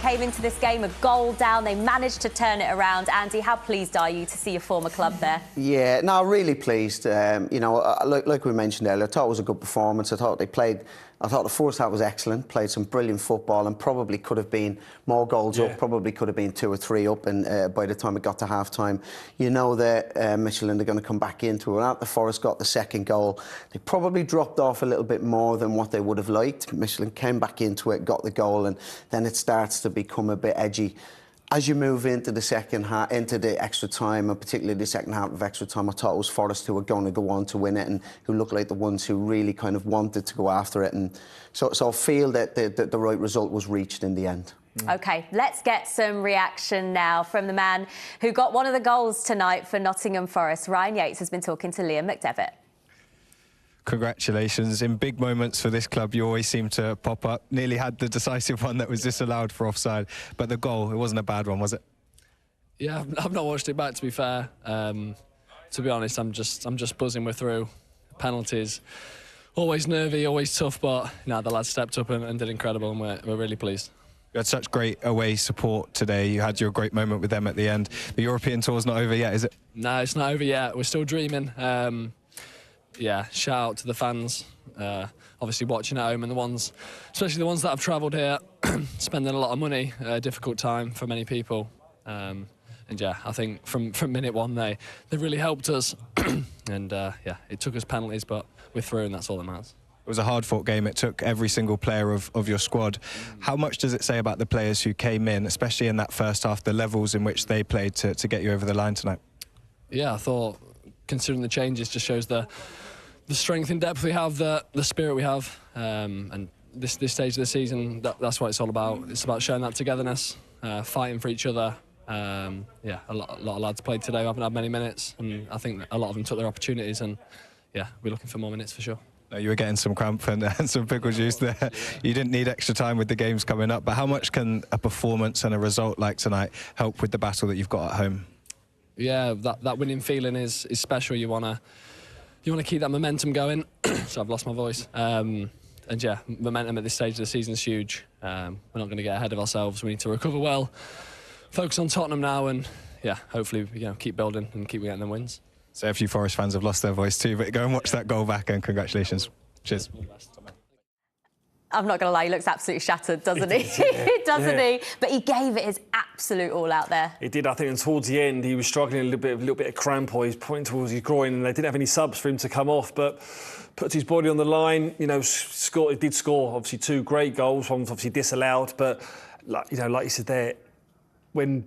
Came into this game a goal down. They managed to turn it around. Andy, how pleased are you to see your former club there? Yeah, no, really pleased. You know, like we mentioned earlier, I thought it was a good performance. I thought the first half was excellent, played some brilliant football and probably could have been more goals up, probably could have been 2 or 3 up, and by the time it got to half-time, you know that Midtjylland are going to come back into it. After Forest got the second goal, they probably dropped off a little bit more than what they would have liked. Midtjylland came back into it, got the goal, and then it starts to become a bit edgy. As you move into the second half, into the extra time, and particularly the second half of extra time, I thought it was Forest who were going to go on to win it and who looked like the ones who really kind of wanted to go after it. And so I feel that the right result was reached in the end. OK, let's get some reaction now from the man who got one of the goals tonight for Nottingham Forest. Ryan Yates has been talking to Liam McDevitt. Congratulations. In big moments for this club, you always seem to pop up. Nearly had the decisive one that was disallowed for offside. But the goal, it wasn't a bad one, was it? Yeah, I've not watched it back, to be fair. To be honest, I'm just buzzing we're through. Penalties, always nervy, always tough, but no, the lads stepped up and did incredible, and we're really pleased. You had such great away support today. You had your great moment with them at the end. The European tour's not over yet, is it? No, it's not over yet. We're still dreaming. Yeah, shout out to the fans, obviously watching at home, and the ones, especially the ones that have travelled here, spending a lot of money, a difficult time for many people. And yeah, I think from minute one they really helped us. And yeah, it took us penalties, but we're through, and that's all that matters. It was a hard-fought game. It took every single player of your squad. How much does it say about the players who came in, especially in that first half, the levels in which they played to get you over the line tonight? Yeah, I thought, considering the changes, just shows the strength and depth we have, the spirit we have, and this stage of the season, that's what it's all about. It's about showing that togetherness, fighting for each other. Yeah, a lot of lads played today, haven't had many minutes, and I think a lot of them took their opportunities, and yeah, we're looking for more minutes for sure. You were getting some cramp and some pickle juice there. You didn't need extra time with the games coming up, but how much can a performance and a result like tonight help with the battle that you've got at home? Yeah, that winning feeling is special. You want to keep that momentum going. So I've lost my voice. And yeah, momentum at this stage of the season is huge. We're not going to get ahead of ourselves. We need to recover well, focus on Tottenham now, and yeah, hopefully keep building and keep getting them wins. So a few Forest fans have lost their voice too, but go and watch that goal back, and congratulations. Cheers. I'm not going to lie, he looks absolutely shattered, doesn't he? Doesn't he? But he gave it his absolute all out there. He did, I think, and towards the end, he was struggling a little bit of cramp, or he's pointing towards his groin, and they didn't have any subs for him to come off, but puts his body on the line, he did score, obviously, 2 great goals, one was obviously disallowed, but, like you said there, when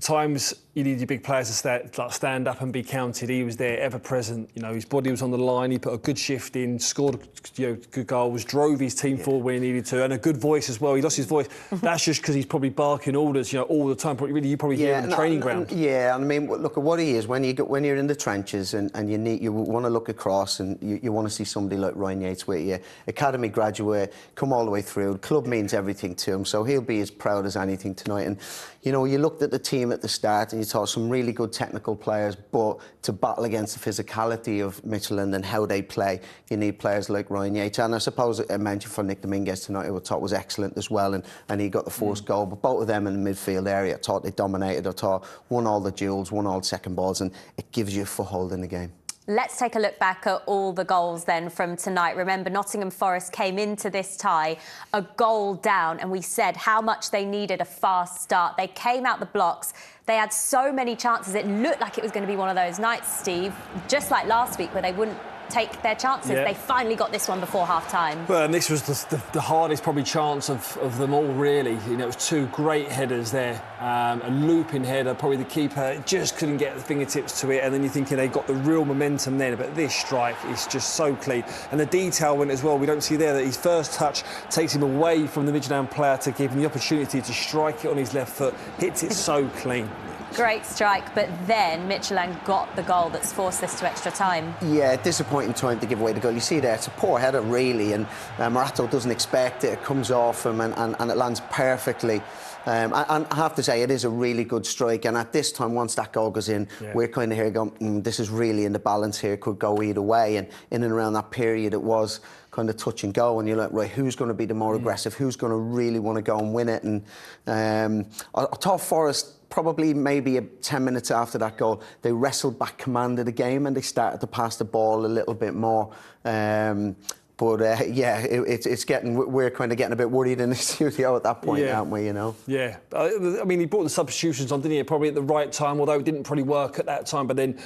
times you need your big players to stand up and be counted, he was there, ever present. His body was on the line. He put a good shift in, scored good goals, drove his team forward when he needed to, and a good voice as well. He lost his voice. That's just because he's probably barking orders, all the time. You probably hear him in the training ground. Yeah, and I mean, look at what he is when you're in the trenches and you want to look across and you want to see somebody like Ryan Yates with you, academy graduate, come all the way through. The club means everything to him, so he'll be as proud as anything tonight. And you looked at the team at the start and you saw some really good technical players, but to battle against the physicality of Midtjylland and how they play, you need players like Ryan Yates. And I suppose I mentioned for Nick Dominguez tonight, who I thought was excellent as well, and he got the first goal. But both of them in the midfield area, I thought they dominated. I thought won all the duels, won all the second balls, and it gives you a foothold in the game. Let's take a look back at all the goals then from tonight. Remember, Nottingham Forest came into this tie a goal down, and we said how much they needed a fast start. They came out the blocks. They had so many chances. It looked like it was going to be one of those nights, Steve, just like last week, where they wouldn't take their chances. Yeah. They finally got this one before half-time. Well, and this was the hardest probably chance of them all, really. It was 2 great headers there. A looping header, probably the keeper just couldn't get the fingertips to it, and then you're thinking they got the real momentum then, but this strike is just so clean. And the detail went as well, we don't see there that his first touch takes him away from the Midtjylland player to give him the opportunity to strike it on his left foot. Hits it so clean. Great strike, but then Midtjylland got the goal that's forced this to extra time. Yeah, disappointing time to give away the goal. You see there, it's a poor header, really, and Morato doesn't expect it. It comes off him and it lands perfectly. And I have to say, it is a really good strike. And at this time, once that goal goes in, we're kind of here going, this is really in the balance here, could go either way. And in and around that period, it was kind of touch and go, and you're like, right, who's going to be the more aggressive? Who's going to really want to go and win it? And I thought Forest, probably maybe 10 minutes after that goal, they wrestled back command of the game and they started to pass the ball a little bit more. But yeah, it's getting, we're kind of getting a bit worried in the studio at that point, aren't we? You know. Yeah, I mean, he brought the substitutions on, didn't he? Probably at the right time, although it didn't probably work at that time. But then,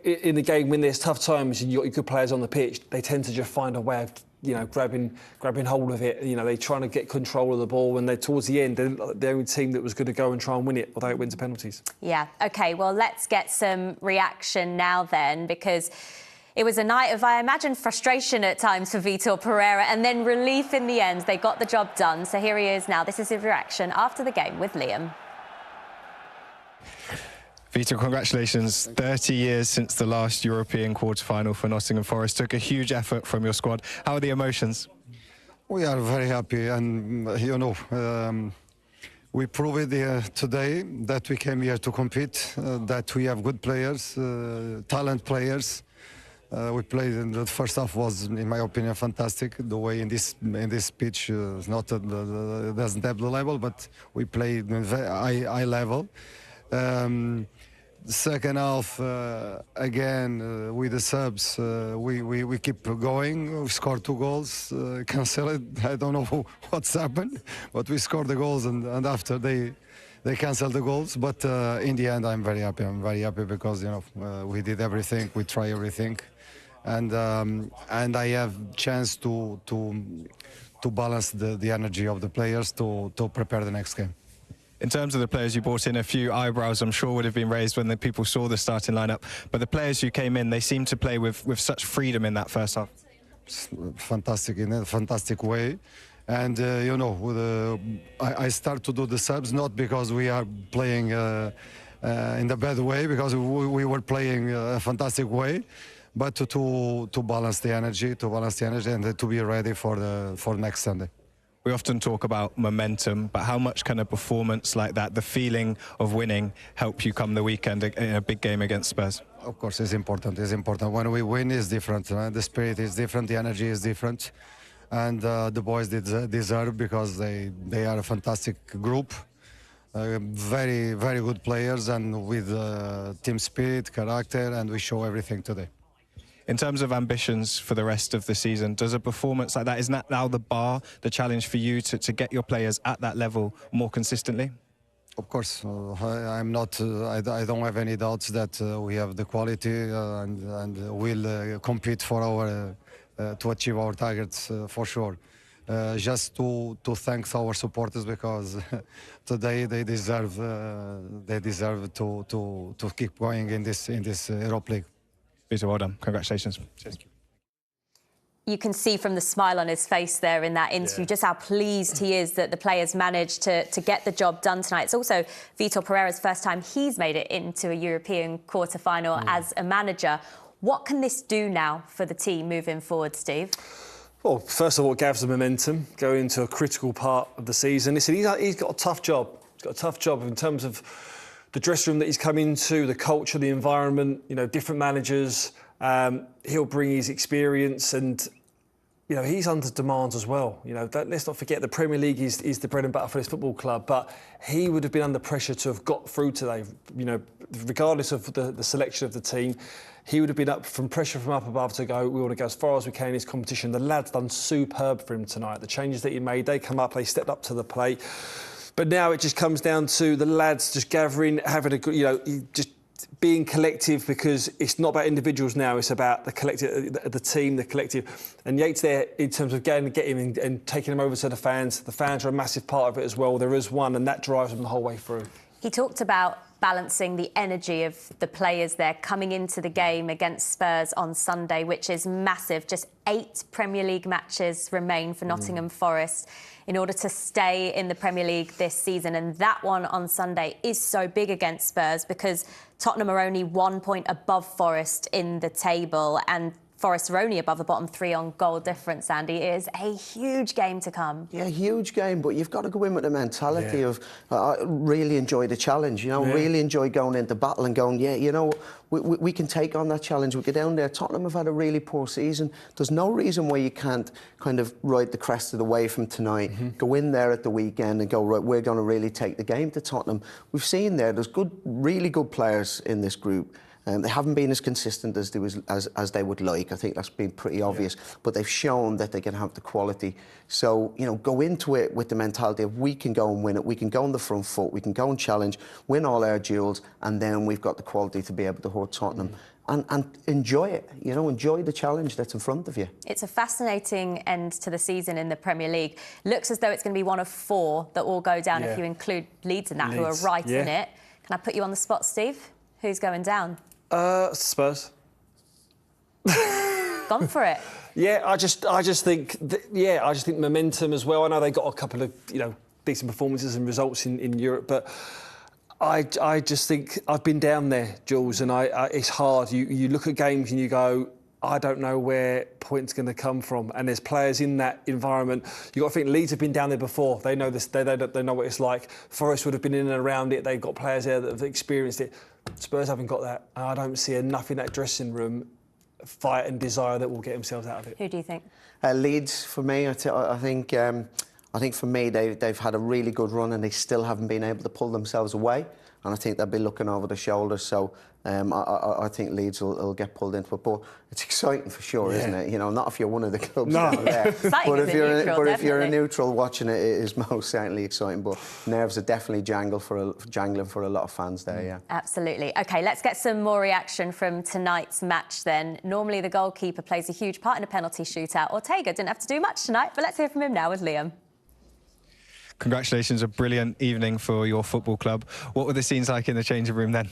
in the game, when there's tough times and you've got your good players on the pitch, they tend to just find a way of, you know, grabbing hold of it. You know, they're trying to get control of the ball. And towards the end, they're the only team that was going to go and try and win it, although it went to penalties. Yeah. OK, well, let's get some reaction now then, because it was a night of, I imagine, frustration at times for Vitor Pereira, and then relief in the end. They got the job done. So here he is now. This is his reaction after the game with Liam. Vitor, congratulations. 30 years since the last European quarter-final for Nottingham Forest. Took a huge effort from your squad. How are the emotions? We are very happy, and you know, we proved today that we came here to compete, that we have good players, talent players. We played in the first half was, in my opinion, fantastic. The way in this pitch is not doesn't have the level, but we played in very high level. The second half, again, with the subs, we keep going. We scored 2 goals, cancel it. I don't know what's happened, but we scored the goals, and after they canceled the goals. But in the end, I'm very happy. I'm very happy because, you know, we did everything, we tried everything, and I have chance to balance the energy of the players to prepare the next game. In terms of the players you brought in, a few eyebrows I'm sure would have been raised when the people saw the starting lineup. But the players who came in, they seemed to play with such freedom in that first half. Fantastic, in a fantastic way. And, you know, I start to do the subs not because we are playing in the bad way, because we were playing a fantastic way, but to balance the energy, and to be ready for next Sunday. We often talk about momentum, but how much can a performance like that, the feeling of winning, help you come the weekend in a big game against Spurs? Of course, it's important. It's important. When we win, it's different. The spirit is different. The energy is different. And the boys deserve, because they are a fantastic group. Very, very good players, and with team spirit, character, and we show everything today. In terms of ambitions for the rest of the season, does a performance like that, isn't that now the bar, the challenge for you to get your players at that level more consistently? Of course, I'm not. I don't have any doubts that we have the quality and will compete for our to achieve our targets for sure. Just to thank our supporters, because today they deserve to keep going in this Europa League. Vitor, well done. Congratulations. Cheers. You can see from the smile on his face there in that interview just how pleased he is that the players managed to get the job done tonight. It's also Vitor Pereira's first time he's made it into a European quarter-final as a manager. What can this do now for the team moving forward, Steve? Well, first of all, it gives them momentum going into a critical part of the season. Listen, he's got a tough job. He's got a tough job in terms of the dressing room that he's come into, the culture, the environment, you know, different managers. He'll bring his experience, and, you know, he's under demands as well. You know, let's not forget the Premier League is the bread and butter for this football club, but he would have been under pressure to have got through today. You know, regardless of the selection of the team, he would have been up from pressure from up above to go, we want to go as far as we can in this competition. The lad's done superb for him tonight. The changes that he made, they come up, they stepped up to the plate. But now it just comes down to the lads just gathering, having a good, you know, just being collective, because it's not about individuals now, it's about the collective, the team, the collective. And Yates there, in terms of getting him and taking him over to the fans. The fans are a massive part of it as well. There is one, and that drives them the whole way through. He talked about balancing the energy of the players there coming into the game against Spurs on Sunday, which is massive. Just 8 Premier League matches remain for Nottingham Forest in order to stay in the Premier League this season. And that one on Sunday is so big against Spurs because Tottenham are only 1 point above Forest in the table. And Forest are only above the bottom three on goal difference, Andy. It is a huge game to come. Yeah, huge game, but you've got to go in with the mentality of really enjoy the challenge, you know, really enjoy going into battle and going, yeah, you know, we can take on that challenge. We get down there. Tottenham have had a really poor season. There's no reason why you can't kind of ride the crest of the wave from tonight, go in there at the weekend and go, right, we're going to really take the game to Tottenham. We've seen there's really good players in this group. They haven't been as consistent as they would like. I think that's been pretty obvious. But they've shown that they can have the quality. So, you know, go into it with the mentality of we can go and win it. We can go on the front foot. We can go and challenge, win all our duels, and then we've got the quality to be able to hold Tottenham. And enjoy it, you know, enjoy the challenge that's in front of you. It's a fascinating end to the season in the Premier League. Looks as though it's going to be one of 4 that all go down if you include Leeds in that, who are right in it. Can I put you on the spot, Steve? Who's going down? Spurs. Gone for it. Yeah, I just think momentum as well. I know they got a couple of, you know, decent performances and results in Europe, but I just think I've been down there, Jules, and it's hard. You look at games and you go, I don't know where points going to come from. And there's players in that environment. You've got to think Leeds have been down there before. They know this. They know what it's like. Forest would have been in and around it. They've got players there that have experienced it. Spurs haven't got that. I don't see enough in that dressing room fight and desire that will get themselves out of it. Who do you think? Leeds, for me, I think for me they've had a really good run and they still haven't been able to pull themselves away. And I think they'll be looking over the shoulders. So I think Leeds will get pulled into it. But it's exciting for sure, isn't it? You know, not if you're one of the clubs down there. But if you're a neutral watching it, it is most certainly exciting. But nerves are definitely jangling for a lot of fans there, yeah. Absolutely. OK, let's get some more reaction from tonight's match then. Normally the goalkeeper plays a huge part in a penalty shootout. Ortega didn't have to do much tonight, but let's hear from him now with Liam. Congratulations, a brilliant evening for your football club. What were the scenes like in the changing room then?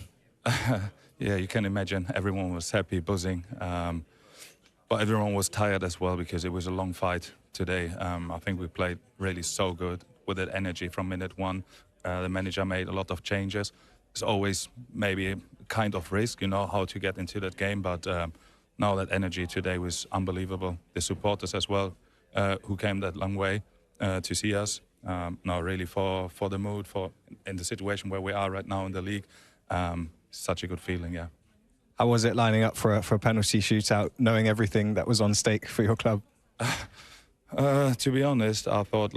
Yeah, you can imagine. Everyone was happy, buzzing. But everyone was tired as well because it was a long fight today. I think we played really so good with that energy from minute one. The manager made a lot of changes. It's always maybe a kind of risk, you know, how to get into that game. But now that energy today was unbelievable. The supporters as well, who came that long way to see us. No, really for the mood, in the situation where we are right now in the league, such a good feeling, yeah. How was it lining up for a penalty shootout, knowing everything that was on stake for your club? To be honest, I thought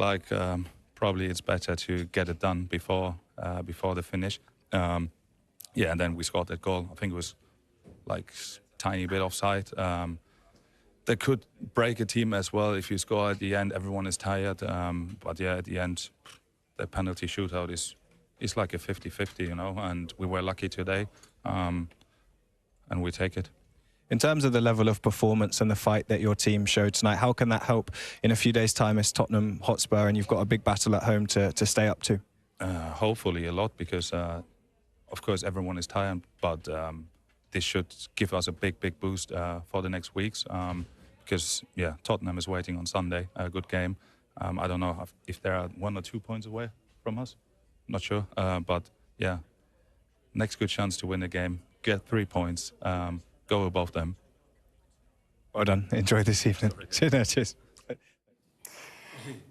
probably it's better to get it done before the finish. Yeah, and then we scored that goal. I think it was like tiny bit offside. That could break a team as well. If you score at the end, everyone is tired. But yeah, at the end, the penalty shootout is like a 50-50, you know, and we were lucky today, and we take it. In terms of the level of performance and the fight that your team showed tonight, how can that help in a few days' time as Tottenham Hotspur and you've got a big battle at home to stay up to? Hopefully a lot, because of course everyone is tired, but this should give us a big boost for the next weeks. Because, yeah, Tottenham is waiting on Sunday, a good game. I don't know if they are 1 or 2 points away from us. Not sure. But, yeah, next good chance to win the game. Get 3 points. Go above them. Well done. Enjoy this evening. Cheers.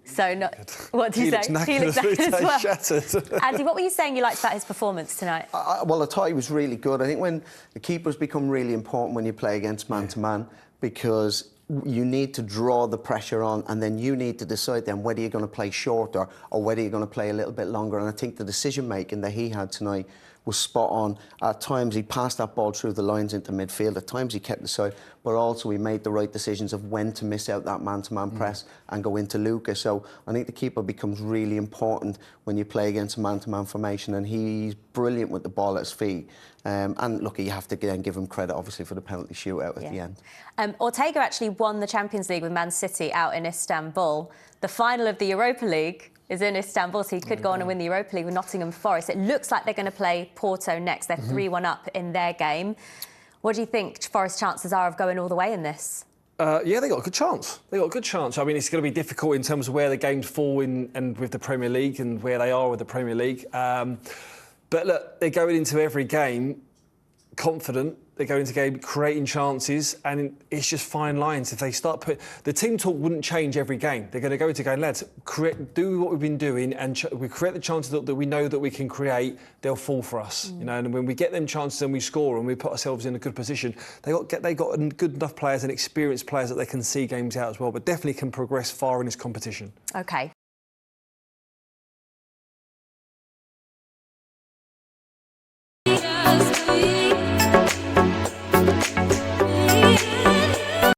So, what do you say? He looks knackered as well. Andy, what were you saying you liked about his performance tonight? Well, I thought he was really good. I think when the keepers become really important when you play against man-to-man, because you need to draw the pressure on and then you need to decide then whether you're going to play shorter or whether you're going to play a little bit longer. And I think the decision-making that he had tonight was spot on. At times he passed that ball through the lines into midfield. At times he kept the side, but also he made the right decisions of when to miss out that man-to-man press and go into Lucas. So I think the keeper becomes really important when you play against a man-to-man formation, and he's brilliant with the ball at his feet. And look, you have to again give him credit, obviously, for the penalty shootout at the end. Ortega actually won the Champions League with Man City out in Istanbul. The final of the Europa League is in Istanbul, so he could go on and win the Europa League with Nottingham Forest. It looks like they're going to play Porto next. They're 3-1 up in their game. What do you think Forest's chances are of going all the way in this? Yeah, they got a good chance. I mean, it's going to be difficult in terms of where the games fall in and with the Premier League and where they are with the Premier League. But look, they're going into every game confident. They go into the game creating chances, and it's just fine lines. If they start the team talk wouldn't change every game. They're going to go into game, lads, do what we've been doing, and we create the chances that we know that we can create. They'll fall for us, you know. And when we get them chances and we score and we put ourselves in a good position, they got good enough players and experienced players that they can see games out as well. But definitely can progress far in this competition. Okay.